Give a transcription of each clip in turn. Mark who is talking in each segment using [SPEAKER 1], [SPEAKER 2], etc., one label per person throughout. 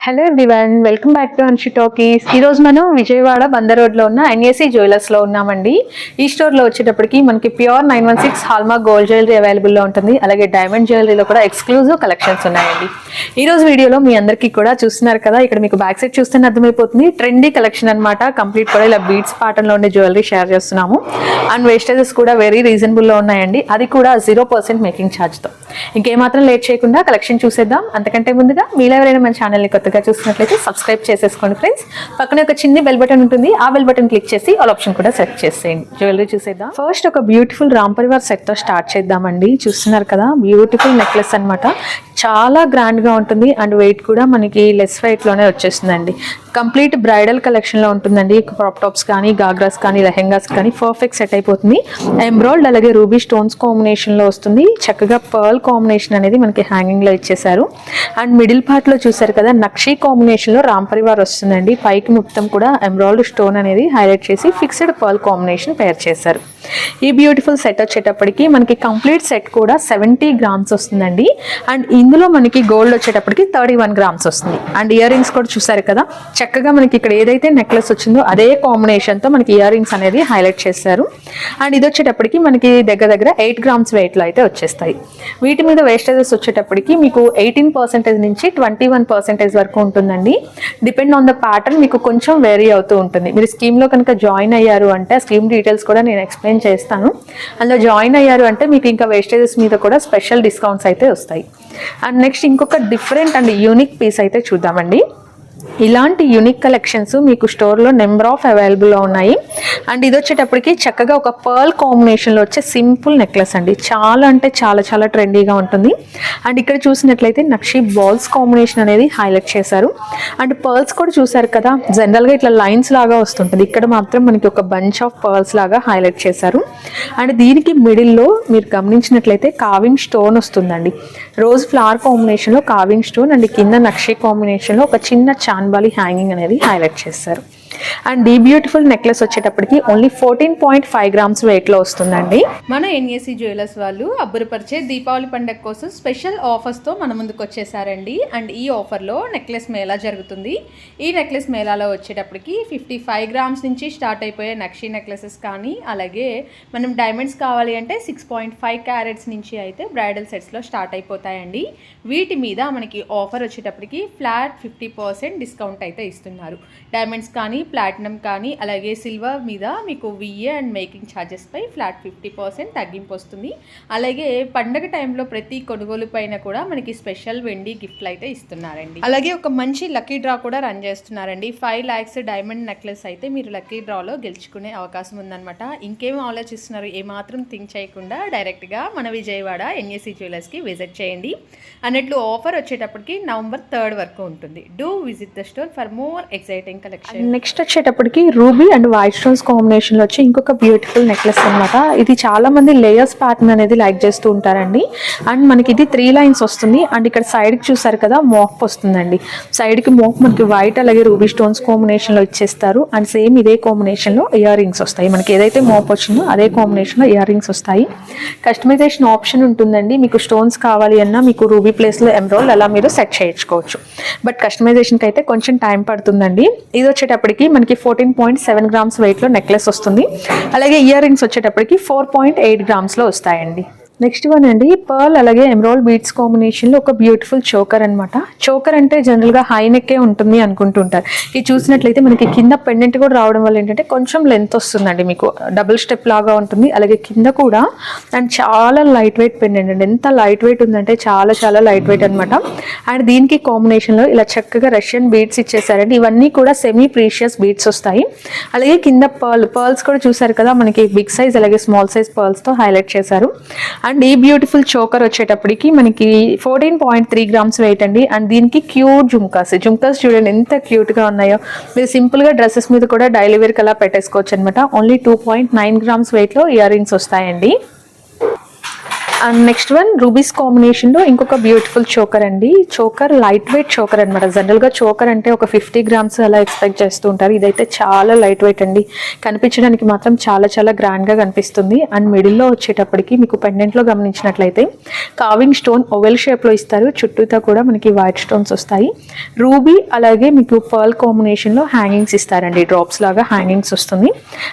[SPEAKER 1] Hello everyone, welcome back to Anshi talkies. ఈరోజు మనం విజయవాడ బందర్ రోడ్లో ఉన్న NAC Jewellers ఉన్నామండి. ఈ స్టోర్లో వచ్చేటప్పటికి మనకి ప్యూర్ 916 హాల్మార్క్ గోల్డ్ జ్యువెలరీ అవైలబుల్లో ఉంటుంది. అలాగే డైమండ్ జ్యువెలరీలో కూడా ఎక్స్క్లూజివ్ కలెక్షన్స్ ఉన్నాయండి. ఈ రోజు వీడియోలో మీ అందరికీ కూడా చూస్తున్నారు కదా, ఇక్కడ మీకు బ్యాక్ సైడ్ చూస్తేనే అర్థమైపోతుంది. ట్రెండీ కలెక్షన్ అనమాట. కంప్లీట్ కూడా ఇలా బీడ్స్ ప్యాటర్న్లో ఉండే జ్యువెలరీ షేర్ చేస్తున్నాము. అండ్ వేస్టేజెస్ కూడా వెరీ రీజనబుల్లో ఉన్నాయండి. అది కూడా 0% మేకింగ్ ఛార్జ్తో. ఇంకేమాత్రం లేట్ చేయకుండా కలెక్షన్ చూసేద్దాం. అంతకంటే ముందుగా మీలో ఎవరైనా మన ఛానల్ని కొత్తగా చూసినట్లయితే సబ్స్క్రైబ్ చేసేసుకోండి ఫ్రెండ్స్. పక్కన ఒక చిన్న బెల్ బటన్ ఉంటుంది. ఆ బెల్ బటన్ క్లిక్ చేసి ఆల్ ఆప్షన్ కూడా సెలెక్ట్ చేసేయండి. జ్యువెలరీ చూసేద్దాం. ఫస్ట్ ఒక బ్యూటిఫుల్ రామ్ పరివార్ సెట్ తో స్టార్ట్ చేద్దామండి. చూస్తున్నారు కదా, బ్యూటిఫుల్ నెక్లెస్ అనమాట. చాలా గ్రాండ్ గా ఉంటుంది అండ్ వెయిట్ కూడా మనకి లెస్ వెయిట్ లోనే వచ్చేస్తుందండి. కంప్లీట్ బ్రైడల్ కలెక్షన్ లో ఉంటుందండి. క్రాప్ టాప్స్ కానీ, గాగ్రాస్ కానీ, లెహెంగాస్ కానీ పర్ఫెక్ట్ సెట్ అయిపోతుంది. ఎంబ్రాయిడ్ అలాగే రూబీ స్టోన్స్ కాంబినేషన్ లో వస్తుంది. చక్కగా పర్ల్ కాంబినేషన్ అనేది మనకి హ్యాంగింగ్ లో ఇచ్చేసారు. అండ్ మిడిల్ పార్ట్ లో చూసారు కదా, నక్షి కాంబినేషన్ లో రామ్ పరివార్ వస్తుందండి. పైకి మొత్తం కూడా ఎంబ్రాయిడ్ స్టోన్ అనేది హైలైట్ చేసి ఫిక్స్డ్ పర్ల్ కాంబినేషన్ పేర్ చేశారు. ఈ బ్యూటిఫుల్ సెట్ వచ్చేటప్పటికి మనకి కంప్లీట్ సెట్ కూడా 70 గ్రామ్స్ వస్తుందండి. అండ్ ఇందులో మనకి గోల్డ్ వచ్చేటప్పటికి 31 గ్రామ్స్ వస్తుంది. అండ్ ఇయర్ రింగ్స్ కూడా చూసారు కదా, చక్కగా మనకి ఇక్కడ ఏదైతే నెక్లెస్ వచ్చిందో అదే కాంబినేషన్ తో మనకి ఇయర్ రింగ్స్ అనేది హైలైట్ చేశారు. అండ్ ఇది వచ్చేటప్పటికి మనకి దగ్గర 8 గ్రామ్స్ వెయిట్ లో అయితే వచ్చేస్తాయి. వీటి మీద వేస్టేజెస్ వచ్చేటప్పటికి మీకు 18% నుంచి 21% వరకు ఉంటుందండి. డిపెండ్ ఆన్ ద ప్యాటర్న్ మీకు కొంచెం వేరీ అవుతూ ఉంటుంది. మీరు స్కీమ్ లో కనుక జాయిన్ అయ్యారు అంటే స్కీమ్ డీటెయిల్స్ కూడా నేను ఎక్స్ప్లెయిన్ చేస్తాను. అందులో జాయిన్ అయ్యారు అంటే మీకు ఇంకా వేస్టేజెస్ మీద కూడా స్పెషల్ డిస్కౌంట్స్ అయితే వస్తాయి. అండ్ నెక్స్ట్ ఇంకొక డిఫరెంట్ అండ్ యూనిక్ పీస్ అయితే చూద్దామండి. ఇలాంటి యూనిక్ కలెక్షన్స్ మీకు స్టోర్లో నెంబర్ ఆఫ్ అవైలబుల్లో ఉన్నాయి. అండ్ ఇది వచ్చేటప్పటికి చక్కగా ఒక పర్ల్ కాంబినేషన్లో వచ్చే సింపుల్ నెక్లెస్ అండి. చాలా అంటే చాలా ట్రెండీగా ఉంటుంది. అండ్ ఇక్కడ చూసినట్లయితే నక్షి బాల్స్ కాంబినేషన్ అనేది హైలైట్ చేశారు. అండ్ పర్ల్స్ కూడా చూసారు కదా, జనరల్గా ఇట్లా లైన్స్ లాగా వస్తుంటుంది. ఇక్కడ మాత్రం మనకి ఒక బంచ్ ఆఫ్ పర్ల్స్ లాగా హైలైట్ చేశారు. అండ్ దీనికి మిడిల్లో మీరు గమనించినట్లయితే కావింగ్ స్టోన్ వస్తుందండి. రోజ్ ఫ్లవర్ కాంబినేషన్లో కావింగ్ స్టోన్ అండ్ కింద నక్షి కాంబినేషన్లో ఒక చిన్న చాన్బాలి హ్యాంగింగ్ అనేది హైలైట్ చేశారు. అండ్ ఈ బ్యూటిఫుల్ నెక్లెస్ వచ్చేటప్పటికి ఓన్లీ 14.5 గ్రామ్స్ వెయిట్ లో వస్తుందండి.
[SPEAKER 2] మన NAC Jewellers వాళ్ళు అబ్బురపరిచే దీపావళి పండుగ కోసం స్పెషల్ ఆఫర్స్ తో మన ముందుకు వచ్చేసారండి. అండ్ ఈ ఆఫర్ లో నెక్లెస్ మేళా జరుగుతుంది. ఈ నెక్లెస్ మేళాలో వచ్చేటప్పటికి 55 గ్రామ్స్ నుంచి స్టార్ట్ అయిపోయే నక్షి నెక్లెసెస్ కానీ, అలాగే మనం డైమండ్స్ కావాలి అంటే 6.5 క్యారెట్స్ నుంచి అయితే బ్రైడల్ సెట్స్ లో స్టార్ట్ అయిపోతాయండి. వీటి మీద మనకి ఆఫర్ వచ్చేటప్పటికి ఫ్లాట్ 50% డిస్కౌంట్ అయితే ఇస్తున్నారు. డైమండ్స్ కానీ, ప్లాటినం కానీ, అలాగే సిల్వర్ మీద మీకు VA అండ్ మేకింగ్ ఛార్జెస్ పై ఫ్లాట్ 50% తగ్గింపు వస్తుంది. అలాగే పండగ టైంలో ప్రతి కొనుగోలు పైన కూడా మనకి స్పెషల్ వెండి గిఫ్ట్లు అయితే ఇస్తున్నారండి. అలాగే ఒక మంచి లక్కీ డ్రా కూడా రన్ చేస్తున్నారండి. 5 lakhs డైమండ్ నెక్లెస్ అయితే మీరు లక్కీ డ్రాలో గెలుచుకునే అవకాశం ఉందన్నమాట. ఇంకేం ఆలోచిస్తున్నారు, ఏమాత్రం థింక్ చేయకుండా డైరెక్ట్గా మన విజయవాడ NAC Jewellersకి విజిట్ చేయండి. అన్నట్లు ఆఫర్ వచ్చేటప్పటికి November 3rd వరకు ఉంటుంది. Do visit the store for more exciting collection.
[SPEAKER 1] Next వచ్చేటప్పటికి ruby and white stones combination లో వచ్చి ఇంకొక బ్యూటిఫుల్ నెక్లెస్ అనమాట. ఇది చాలా మంది లేయర్స్ ప్యాటర్న్ అనేది లైక్ చేస్తూ ఉంటారండి. అండ్ మనకి ఇది 3 lines వస్తుంది. అండ్ ఇక్కడ సైడ్ కి చూసారు కదా, మోక్ వస్తుందండి. సైడ్ కి మోక్ మనకి వైట్ అలాగే రూబీ స్టోన్స్ కాంబినేషన్ లో ఇచ్చేస్తారు. అండ్ సేమ్ ఇదే కాంబినేషన్ లో ఇయర్ రింగ్స్ వస్తాయి. మనకి ఏదైతే మోక్ వచ్చిందో అదే కాంబినేషన్ లో ఇయర్ రింగ్స్ వస్తాయి. కస్టమైజేషన్ ఆప్షన్ ఉంటుందండి. మీకు స్టోన్స్ కావాలి అన్నా మీకు రూబీ ప్లేస్ లో ఎంబ్రాయిడ్ అలా మీరు సెట్ చేయించుకోవచ్చు. బట్ కస్టమైజేషన్ కి అయితే కొంచెం టైం పడుతుందండి. ఇది వచ్చేటప్పటికి మనకి 14.7 గ్రామ్స్ వెయిట్ లో నెక్లెస్ వస్తుంది. అలాగే ఇయర్ రింగ్స్ వచ్చేటప్పటికి 4.8 గ్రామ్స్ లో వస్తాయండి. నెక్స్ట్ వన్ అండి, పర్ల్ అలాగే ఎమరాల్డ్ బీడ్స్ కాంబినేషన్ లో ఒక బ్యూటిఫుల్ చోకర్ అనమాట. చోకర్ అంటే జనరల్ గా హై నెక్కే ఉంటుంది అనుకుంటుంటారు. ఇది చూసినట్లయితే మనకి కింద పెండెంట్ కూడా రావడం వల్ల ఏంటంటే కొంచెం లెంత్ వస్తుందండి. మీకు డబుల్ స్టెప్ లాగా ఉంటుంది. అలాగే కింద కూడా అండ్ చాలా లైట్ వెయిట్ పెండెంట్ అండి. ఎంత లైట్ వెయిట్ ఉందంటే చాలా లైట్ వెయిట్ అనమాట. అండ్ దీనికి కాంబినేషన్ లో ఇలా చక్కగా రష్యన్ బీడ్స్ ఇచ్చేసారండి. ఇవన్నీ కూడా సెమీ ప్రీషియస్ బీడ్స్ వస్తాయి. అలాగే కింద పర్ల్స్ కూడా చూసారు కదా, మనకి బిగ్ సైజ్ అలాగే స్మాల్ సైజ్ పర్ల్స్ తో హైలైట్ చేశారు. అండ్ ఈ బ్యూటిఫుల్ చోకర్ వచ్చేటప్పటికి మనకి 14.3 గ్రామ్స్ వెయిట్ అండి. అండ్ దీనికి క్యూట్ జుమ్కాస్ చూడండి ఎంత క్యూట్ గా ఉన్నాయో. మీరు సింపుల్ గా డ్రెస్సెస్ మీద కూడా డైలీ వేర్ కలా పెట్టేసుకోవచ్చు అనమాట. ఓన్లీ 2.9 గ్రామ్స్ వెయిట్ లో ఇయర్ రింగ్స్ వస్తాయండి. And next one rubies combination లో ఇంకొక బ్యూటిఫుల్ చోకర్ అండి. చోకర్ లైట్ వెయిట్ చోకర్ అనమాట. జనరల్ గా చోకర్ అంటే ఒక 50 గ్రామ్స్ అలా ఎక్స్పెక్ట్ చేస్తూ ఉంటారు. ఇదైతే చాలా లైట్ వెయిట్ అండి. కనిపించడానికి మాత్రం చాలా చాలా గ్రాండ్ గా కనిపిస్తుంది. అండ్ మిడిల్ లో వచ్చేటప్పటికి మీకు పెండెంట్ లో గమనించినట్లయితే కావింగ్ స్టోన్ ఓవెల్ షేప్ లో ఇస్తారు. చుట్టూతా కూడా మనకి వైట్ స్టోన్స్ వస్తాయి. రూబీ అలాగే మీకు పర్ల్ కాంబినేషన్ లో హ్యాంగింగ్స్ ఇస్తారండి. డ్రాప్స్ లాగా హ్యాంగింగ్స్ వస్తుంది.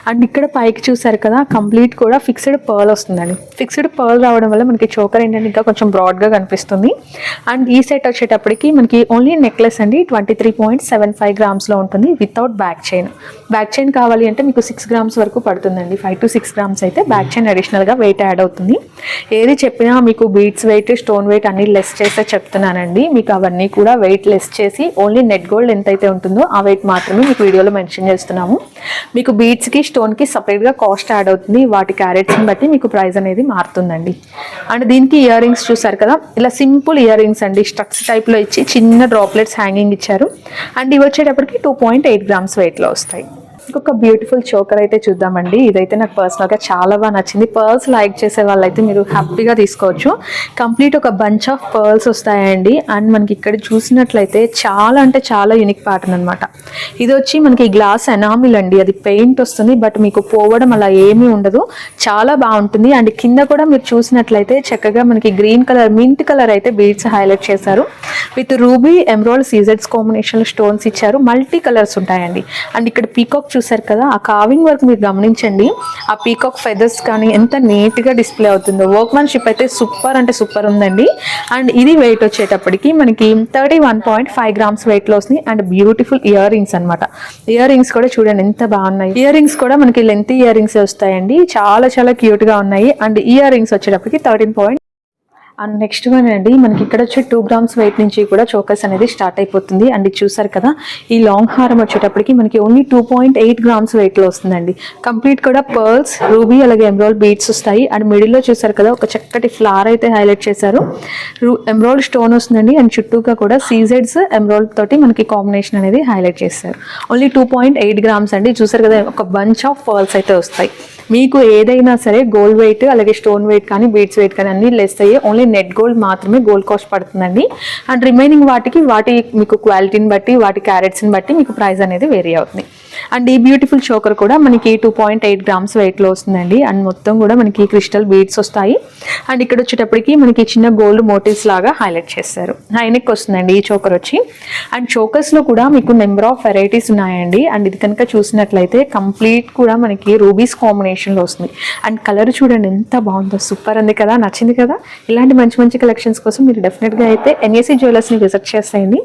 [SPEAKER 1] అండ్ ఇక్కడ పైకి చూసారు కదా కంప్లీట్ కూడా ఫిక్స్డ్ పర్ల్ వస్తుందండి. ఫిక్స్డ్ పర్ల్ రావడం వల్ల మనకి చోకర్ ఏంటంటే ఇంకా కొంచెం బ్రాడ్ గా కనిపిస్తుంది. అండ్ ఈ సెట్ వచ్చేటప్పటికి మనకి ఓన్లీ నెక్లెస్ అండి 23.75 గ్రామ్స్ లో ఉంటుంది వితౌట్ బ్యాక్ చైన్ కావాలి అంటే మీకు 6 గ్రామ్స్ వరకు పడుతుందండి. 5 to 6 గ్రామ్స్ అయితే బ్యాక్ చైన్ అడిషనల్ గా వెయిట్ యాడ్ అవుతుంది. ఏది చెప్పినా మీకు బీడ్స్ వెయిట్ స్టోన్ వెయిట్ అన్ని లెస్ చేస్తే చెప్తున్నానండి. మీకు అవన్నీ కూడా వెయిట్ లెస్ చేసి ఓన్లీ నెట్ గోల్డ్ ఎంతైతే ఉంటుందో ఆ వెయిట్ మాత్రమే మీకు వీడియోలో మెన్షన్ చేస్తున్నాము. మీకు బీడ్స్ కి స్టోన్ కి సపరేట్ గా కాస్ట్ యాడ్ అవుతుంది. వాటి క్యారెట్స్ బట్టి మీకు ప్రైస్ అనేది మారుతుందండి. అండ్ దీనికి ఇయర్ రింగ్స్ చూసారు కదా ఇలా సింపుల్ ఇయర్ రింగ్స్ అండి. స్ట్రక్స్ టైప్ లో ఇచ్చి చిన్న డ్రాప్లెట్స్ హ్యాంగింగ్ ఇచ్చారు. అండ్ ఇవి వచ్చేటప్పటికి 2.8 గ్రామ్స్ వెయిట్ లో వస్తాయి. ఇంకొక బ్యూటిఫుల్ చోకర్ అయితే చూద్దామండి. ఇదైతే నాకు పర్సనల్ గా చాలా బాగా నచ్చింది. పర్ల్స్ లైక్ చేసే వాళ్ళైతే మీరు హ్యాపీగా తీసుకోవచ్చు. కంప్లీట్ ఒక బంచ్ ఆఫ్ పర్ల్స్ వస్తాయండి. అండ్ మనకి ఇక్కడ చూసినట్లయితే చాలా అంటే చాలా యూనిక్ ప్యాటర్న్ అనమాట. ఇది వచ్చి మనకి గ్లాస్ ఎనామిల్ అండి. అది పెయింట్ వస్తుంది బట్ మీకు పోవడం అలా ఏమీ ఉండదు. చాలా బాగుంటుంది. అండ్ కింద కూడా మీరు చూసినట్లయితే చక్కగా మనకి గ్రీన్ కలర్ మింట్ కలర్ అయితే బీడ్స్ హైలైట్ చేశారు. విత్ రూబీ ఎమరాల్డ్ సీజెడ్స్ కాంబినేషన్ స్టోన్స్ ఇచ్చారు. మల్టీ కలర్స్ ఉంటాయండి. అండ్ ఇక్కడ పీకాక్ చూసారు కదా ఆ కావింగ్ వర్క్ మీరు గమనించండి. ఆ పీకాక్ ఫెదర్స్ కానీ ఎంత నీట్ గా డిస్ప్లే అవుతుందో. వర్క్మెన్షిప్ అయితే సూపర్ అంటే సూపర్ ఉందండి. అండ్ ఇది వెయిట్ వచ్చేటప్పటికి మనకి 31.5 గ్రామ్స్ వెయిట్ లో వస్తుంది. అండ్ బ్యూటిఫుల్ ఇయర్ రింగ్స్ అనమాట. ఇయర్ రింగ్స్ కూడా చూడండి ఎంత బాగున్నాయి. ఇయర్ రింగ్స్ కూడా మనకి లెంత్ ఇయర్ రింగ్స్ వస్తాయండి. చాలా చాలా క్యూట్ గా ఉన్నాయి. అండ్ ఇయర్ రింగ్స్ వచ్చేటప్పటికి 13. అండ్ నెక్స్ట్ వన్ అండి మనకి ఇక్కడ వచ్చి 2 గ్రామ్స్ వెయిట్ నుంచి కూడా చోకర్స్ అనేది స్టార్ట్ అయిపోతుంది. అండ్ ఇది చూసారు కదా ఈ లాంగ్ హారం వచ్చేటప్పటికి మనకి ఓన్లీ 2.8 గ్రామ్స్ వెయిట్ లో వస్తుందండి. కంప్లీట్ కూడా పర్ల్స్ రూబీ అలాగే ఎమరాల్డ్ బీడ్స్ వస్తాయి. అండ్ మిడిల్ లో చూసారు కదా ఒక చక్కటి ఫ్లవర్ అయితే హైలైట్ చేశారు. ఎమరాల్డ్ స్టోన్ వస్తుందండి. అండ్ చుట్టూగా కూడా సీజెడ్స్ ఎమరాల్డ్ తోటి మనకి కాంబినేషన్ అనేది హైలైట్ చేశారు. ఓన్లీ 2.8 గ్రామ్స్ అండి. చూసారు కదా ఒక బంచ్ ఆఫ్ పర్ల్స్ అయితే వస్తాయి. మీకు ఏదైనా సరే గోల్డ్ వెయిట్ అలాగే స్టోన్ వెయిట్ కానీ బీడ్స్ వెయిట్ కానీ అన్ని లెస్ అయ్యి ఓన్లీ నెట్ గోల్డ్ మాత్రమే గోల్డ్ కాస్ట్ పడుతుందండి. అండ్ రిమైనింగ్ వాటి మీకు క్వాలిటీని బట్టి వాటి క్యారెట్స్ని బట్టి మీకు ప్రైస్ అనేది వేరీ అవుతుంది. అండ్ ఈ బ్యూటిఫుల్ చోకర్ కూడా మనకి 2.8 గ్రామ్స్ వెయిట్ లో వస్తుందండి. అండ్ మొత్తం కూడా మనకి క్రిస్టల్ బీడ్స్ వస్తాయి. అండ్ ఇక్కడ వచ్చేటప్పటికి మనకి చిన్న గోల్డ్ మోటివ్స్ లాగా హైలైట్ చేస్తారు. హైనెక్ వస్తుందండి ఈ చోకర్ వచ్చి. అండ్ చోకర్స్ లో కూడా మీకు నెంబర్ ఆఫ్ వెరైటీస్ ఉన్నాయండి. అండ్ ఇది కనుక చూసినట్లయితే కంప్లీట్ కూడా మనకి రూబీస్ కాంబినేషన్ లో వస్తుంది. అండ్ కలర్ చూడండి ఎంత బాగుందో. సూపర్ ఉంది కదా, నచ్చింది కదా. ఇలాంటి మంచి మంచి కలెక్షన్స్ కోసం మీరు డెఫినెట్ గా అయితే NAC జ్యువెలర్స్ ని విజిట్ చేసేయండి.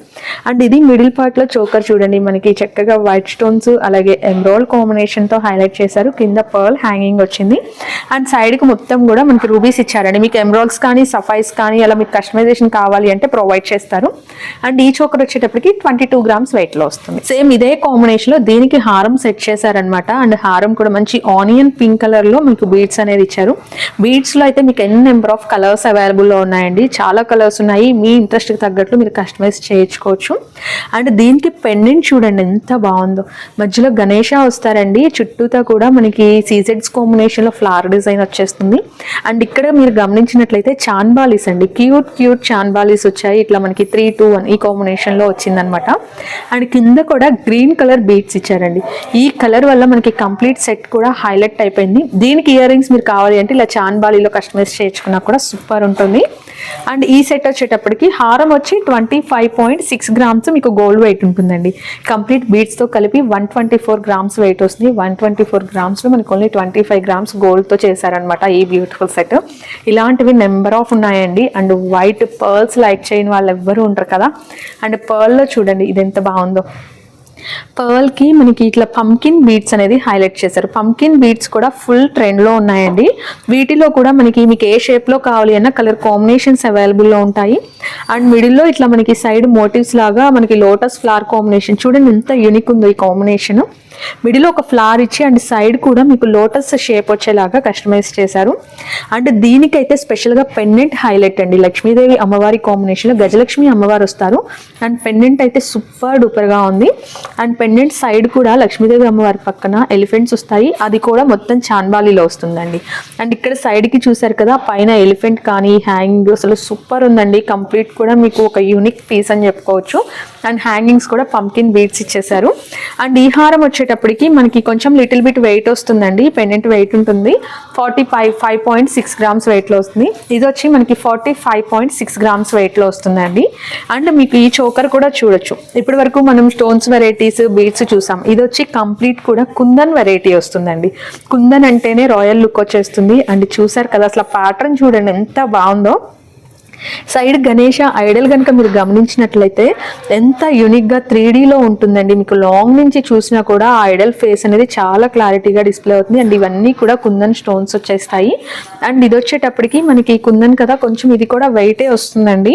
[SPEAKER 1] అండ్ ఇది మిడిల్ పార్ట్ లో చోకర్ చూడండి మనకి చక్కగా వైట్ స్టోన్స్ అలాగే ఎమరాల్డ్ కాంబినేషన్ తో హైలైట్ చేశారు. కింద పర్ల్ హ్యాంగింగ్ వచ్చింది. అండ్ సైడ్ కి మొత్తం కూడా మనకి రూబీస్ ఇచ్చారండి. మీకు ఎమరాల్డ్స్ కానీ సఫైస్ కానీ అలా మీకు కస్టమైజేషన్ కావాలి అంటే ప్రొవైడ్ చేస్తారు. అండ్ ఈ చోకర్ వచ్చేటప్పటికి 22 గ్రామ్స్ వెయిట్ లో వస్తుంది. సేమ్ ఇదే కాంబినేషన్ లో దీనికి హారం సెట్ చేశారనమాట. అండ్ హారం కూడా మంచి ఆనియన్ పింక్ కలర్ లో మీకు బీడ్స్ అనేది ఇచ్చారు. బీడ్స్ లో అయితే మీకు ఎన్ని నెంబర్ ఆఫ్ కలర్స్ అవైలబుల్ లో ఉన్నాయండి. చాలా కలర్స్ ఉన్నాయి. మీ ఇంట్రెస్ట్ కి తగ్గట్లు మీరు కస్టమైజ్ చేయించుకోవచ్చు. అండ్ దీనికి పెండెంట్ చూడండి ఎంత బాగుందో. మధ్యలో గణేష వస్తారండి. చుట్టూతా కూడా మనకి సీజెడ్స్ కాంబినేషన్ లో ఫ్లవర్ డిజైన్ వచ్చేస్తుంది. అండ్ ఇక్కడ మీరు గమనించినట్లయితే చాన్బాలీస్ అండి. క్యూట్ చాన్బాలీస్ వచ్చాయి. ఇట్లా మనకి 3-2-1 ఈ కాంబినేషన్ లో వచ్చిందనమాట. అండ్ కింద కూడా గ్రీన్ కలర్ బీడ్స్ ఇచ్చారండి. ఈ కలర్ వల్ల మనకి కంప్లీట్ సెట్ కూడా హైలైట్ అయిపోయింది. దీనికి ఇయర్ రింగ్స్ మీరు కావాలి అంటే ఇలా చాన్బాలీలో కస్టమైజ్ చేయించుకున్నా కూడా సూపర్ ఉంటుంది. అండ్ ఈ సెట్ వచ్చేటప్పటికి హారం వచ్చి 25.6 గ్రామ్స్ మీకు గోల్డ్ వెయిట్ ఉంటుందండి. కంప్లీట్ బీడ్స్ తో కలిపి 124 గ్రామ్స్ వెయిట్ వస్తుంది. 124 గ్రామ్స్ లో మనకి ఓన్లీ 25 గ్రామ్స్ గోల్డ్ తో చేశారనమాట ఈ బ్యూటిఫుల్ సెట్. ఇలాంటివి నెంబర్ ఆఫ్ ఉన్నాయండి. అండ్ వైట్ పర్ల్స్ లైక్ చేయని వాళ్ళు ఎవ్వరు ఉంటారు కదా. అండ్ పర్ల్ లో చూడండి ఇది ఎంత బాగుందో. పర్ల్ కి మనకి ఇట్లా పంకిన్ బీడ్స్ అనేది హైలైట్ చేశారు. పంకిన్ బీడ్స్ కూడా ఫుల్ ట్రెండ్ లో ఉన్నాయండి. వీటిలో కూడా మీకు ఏ షేప్ లో కావాలి అన్న కలర్ కాంబినేషన్స్ అవైలబుల్ లో ఉంటాయి. అండ్ మిడిల్ లో ఇట్లా మనకి సైడ్ మోటివ్స్ లాగా మనకి లోటస్ ఫ్లవర్ కాంబినేషన్ చూడండి ఎంత యూనిక్ ఉందో ఈ కాంబినేషన్. మిడిల్ ఒక ఫ్లవర్ ఇచ్చి అండ్ సైడ్ కూడా మీకు లోటస్ షేప్ వచ్చేలాగా కస్టమైజ్ చేశారు. అండ్ దీనికైతే స్పెషల్గా పెండెంట్ హైలైట్ అండి. లక్ష్మీదేవి అమ్మవారి కాంబినేషన్లో గజలక్ష్మి అమ్మవారు వస్తారు. అండ్ పెండెంట్ అయితే సూపర్ డూపర్గా ఉంది. అండ్ పెండెంట్ సైడ్ కూడా లక్ష్మీదేవి అమ్మవారి పక్కన ఎలిఫెంట్స్ వస్తాయి, అది కూడా మొత్తం చాన్బాలీలో వస్తుందండి. అండ్ ఇక్కడ సైడ్కి చూసారు కదా, పైన ఎలిఫెంట్ కానీ హ్యాంగింగ్ అసలు సూపర్ ఉందండి. కంప్లీట్ కూడా మీకు ఒక యూనిక్ పీస్ అని చెప్పుకోవచ్చు. అండ్ హ్యాంగింగ్స్ కూడా పంకిన్ బీడ్స్ ఇచ్చేసారు. అండ్ ఈ హారం వచ్చేటప్పటికి మనకి కొంచెం లిటిల్ బిట్ వెయిట్ వస్తుందండి. పెండెంట్ వెయిట్ ఉంటుంది 5.6 గ్రామ్స్ వెయిట్లో వస్తుంది. ఇది వచ్చి మనకి 45.6 గ్రామ్స్ వెయిట్లో వస్తుందండి. అండ్ మీకు ఈ చోకర్ కూడా చూడొచ్చు. ఇప్పటి వరకు మనం స్టోన్స్ వెరైటీస్ బీడ్స్ చూసాం, ఇది వచ్చి కంప్లీట్ కూడా కుందన్ వెరైటీ వస్తుందండి. కుందన్ అంటేనే రాయల్ లుక్ వచ్చేస్తుంది. అండ్ చూసారు కదా అసలు ప్యాటర్న్ చూడండి ఎంత బాగుందో. సైడ్ గణేష ఐడల్ కనుక మీరు గమనించినట్లయితే ఎంత యూనిక్గా 3Dలో ఉంటుందండి. మీకు లాంగ్ నుంచి చూసినా కూడా ఆ ఐడల్ ఫేస్ అనేది చాలా క్లారిటీగా డిస్ప్లే అవుతుంది. అండ్ ఇవన్నీ కూడా కుందన్ స్టోన్స్ వచ్చేస్తాయి. అండ్ ఇది వచ్చేటప్పటికి మనకి కుందన్ కదా కొంచెం ఇది కూడా వెయిటే వస్తుందండి.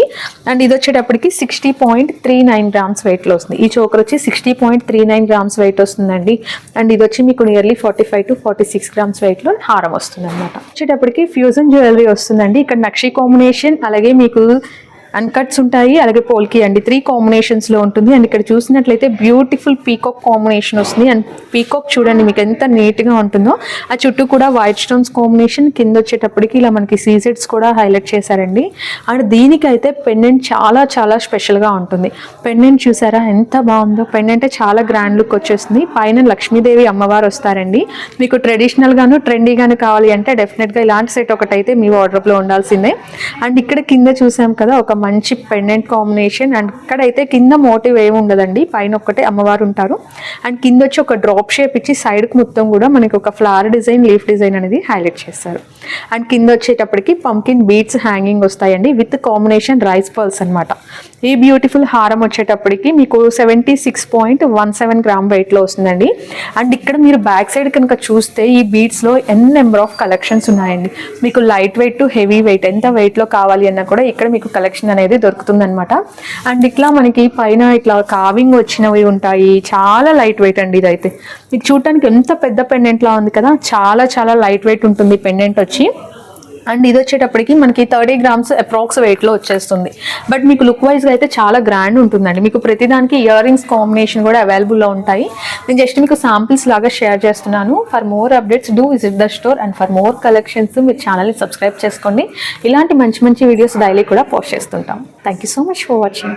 [SPEAKER 1] అండ్ ఇది వచ్చేటప్పటికి 60.39 గ్రామ్స్ వెయిట్లో వస్తుంది. ఈ చోకర్ వచ్చి 60.39 గ్రామ్స్ వెయిట్ వస్తుందండి. అండ్ ఇది వచ్చి మీకు నియర్లీ 45 to 46 గ్రామ్స్ వెయిట్లో హారం వస్తుంది అనమాట. వచ్చేటప్పటికి ఫ్యూజన్ జ్యువెలరీ వస్తుందండి. ఇక్కడ నక్షి కాంబినేషన్, అలాగే మీకు అన్కట్స్ ఉంటాయి, అలాగే పోల్కి అండి 3 కాంబినేషన్స్లో ఉంటుంది. అండ్ ఇక్కడ చూసినట్లయితే బ్యూటిఫుల్ పీకాక్ కాంబినేషన్ వస్తుంది. అండ్ పీకాక్ చూడండి మీకు ఎంత నీట్గా ఉంటుందో. ఆ చుట్టూ కూడా వైట్ స్టోన్స్ కాంబినేషన్, కింద వచ్చేటప్పటికి ఇలా మనకి సీజెడ్స్ కూడా హైలైట్ చేశారండి. అండ్ దీనికైతే పెండెంట్ చాలా చాలా స్పెషల్గా ఉంటుంది. పెండెంట్ చూసారా ఎంత బాగుందో. పెండెంట్ చాలా గ్రాండ్ లుక్ వచ్చేస్తుంది. పైన లక్ష్మీదేవి అమ్మవారు వస్తారండి. మీకు ట్రెడిషనల్గాను ట్రెండీగాను కావాలి అంటే డెఫినెట్గా ఇలాంటి సెట్ ఒకటైతే మీ వార్డ్రోబ్లో ఉండాల్సిందే. అండ్ ఇక్కడ కింద చూసాం కదా ఒక మంచి పెండెంట్ కాంబినేషన్. అండ్ ఇక్కడైతే కింద మోటివ్ ఏమి ఉండదండి, పైన ఒక్కటే అమ్మవారు ఉంటారు. అండ్ కింద వచ్చి ఒక డ్రాప్ షేప్ ఇచ్చి సైడ్కి మొత్తం కూడా మనకి ఒక ఫ్లవర్ డిజైన్, లీఫ్ డిజైన్ అనేది హైలైట్ చేస్తారు. అండ్ కింద వచ్చేటప్పటికి పంకిన్ బీడ్స్ హ్యాంగింగ్ వస్తాయండి విత్ కాంబినేషన్ రైస్ పర్ల్స్ అనమాట. ఈ బ్యూటిఫుల్ హారం వచ్చేటప్పటికి మీకు 76.17 గ్రామ్ వెయిట్లో వస్తుందండి. అండ్ ఇక్కడ మీరు బ్యాక్ సైడ్ కనుక చూస్తే ఈ బీడ్స్లో నెంబర్ ఆఫ్ కలెక్షన్స్ ఉన్నాయండి. మీకు light weight to heavy weight ఎంత వెయిట్లో కావాలి అన్నా కూడా ఇక్కడ మీకు కలెక్షన్ అనేది దొరుకుతుంది అనమాట. అండ్ ఇట్లా మనకి పైన ఇట్లా కావింగ్ వచ్చినవి ఉంటాయి. చాలా లైట్ వెయిట్ అండి. ఇదైతే మీకు చూడటానికి ఎంత పెద్ద పెండెంట్ లా ఉంది కదా, చాలా చాలా లైట్ వెయిట్ ఉంటుంది పెండెంట్ వచ్చి. అండ్ ఇది వచ్చేటప్పటికి మనకి 30 గ్రామ్స్ అప్రాక్స్ వెయిట్లో వచ్చేస్తుంది. బట్ మీకు లుక్ వైజ్గా అయితే చాలా గ్రాండ్ ఉంటుందండి. మీకు ప్రతిదానికి ఇయర్ రింగ్స్ కాంబినేషన్ కూడా అవైలబుల్లో ఉంటాయి. నేను జస్ట్ మీకు శాంపిల్స్ లాగా షేర్ చేస్తున్నాను. For more updates do visit the store. And for more collections మీరు ఛానల్ని సబ్స్క్రైబ్ చేసుకోండి. ఇలాంటి మంచి మంచి వీడియోస్ డైలీ కూడా పోస్ట్ చేస్తుంటాం. Thank you so much for watching.